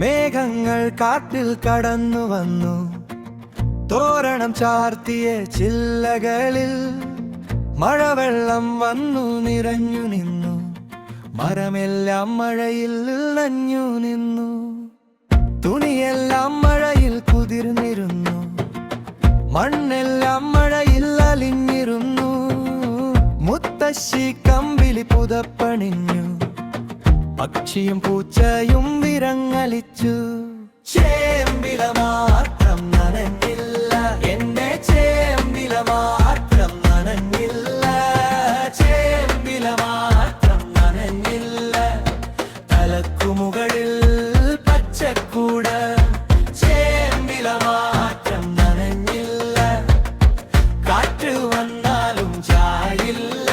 മേഘങ്ങൾ കാട്ടിൽ കടന്നു വന്നു, തോരണം ചാർത്തിയ ചില്ലകളിൽ മഴവെള്ളം വന്നു നിറഞ്ഞു നിന്നു. മരമെല്ലാം മഴയിൽ നനഞ്ഞു നിന്നു, തുണിയെല്ലാം മഴയിൽ കുതിർന്നിരുന്നു, മണ്ണെല്ലാം മഴയിൽ അലിഞ്ഞിരുന്നു. മുത്തശ്ശി കമ്പിളി പുതപ്പണിഞ്ഞു, പക്ഷിയും പൂച്ചയും വിരങ്ങലിച്ചു. ചേമ്പില മാത്രം നനഞ്ഞില്ല, എന്റെ ചേമ്പില മാത്രം നനഞ്ഞില്ല, ചേമ്പില മാത്രം നനഞ്ഞില്ല. തലക്കുമുകളിൽ പച്ചക്കൂട്, ചേമ്പില മാത്രം നനഞ്ഞില്ല. കാറ്റ് വന്നാലും ചായില്ല,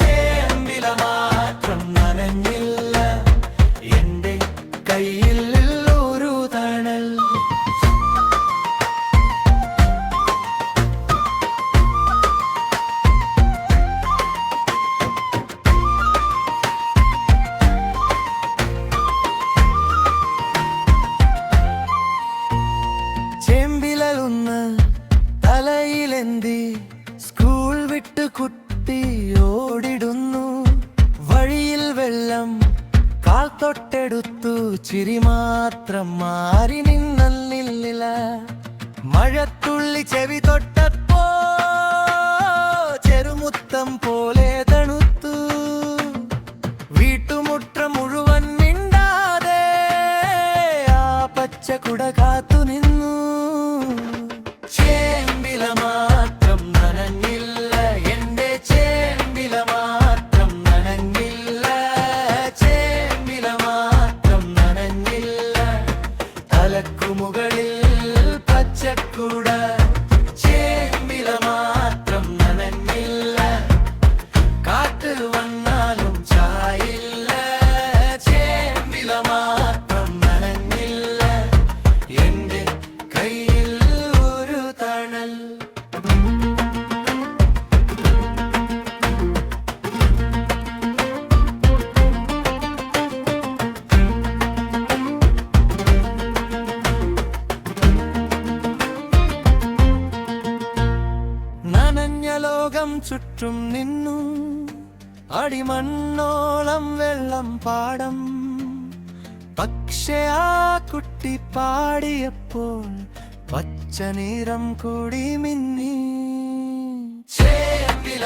ചേമ്പില മാത്രം നനഞ്ഞില്ല. എന്റെ കയ്യിൽ ഒരു തണൽ. ചേമ്പിലൊന്ന് തലയിലെന്തി സ്കൂൾ വിട്ട് കുട്ടി ഓടിടുന്നു. വഴിയിൽ വെള്ളം കാൽ തൊട്ടെടുത്തു, ചിരി മാത്രം മാറി നിന്നില്ല. മഴത്തുള്ളി ചെവി തൊട്ടപ്പോ ചെറുമുത്തം പോലെ തണുത്തു. വീട്ടുമുറ്റം മുഴുവൻ മിണ്ടാതെ ആ പച്ചക്കുട കാത്തു നിന്നു. ചേമ്പില മാത്രം നനഞ്ഞില്ല, എന്റെ ചേമ്പില മാത്രം നനഞ്ഞില്ല, ചേമ്പില മാത്രം നനഞ്ഞില്ല. തലക്കുമുകളിൽ പച്ചക്കുട, ചേമ്പില മാത്രം നനഞ്ഞില്ല. കാറ്റ് വന്നാലും ചായില്ല, ചേമ്പില മാത്രം നനഞ്ഞില്ല. എന്റെ കയ്യിൽ ഒരു തണൽ. നനഞ്ഞ ലോകം ചുറ്റും നിന്നു, അടിമണ്ണോളം വെള്ളം പാടം. പക്ഷേ ആ കുട്ടി പാടിയപ്പോൾ പച്ച നിറം കൂടി മിന്നി. ചേമ്പില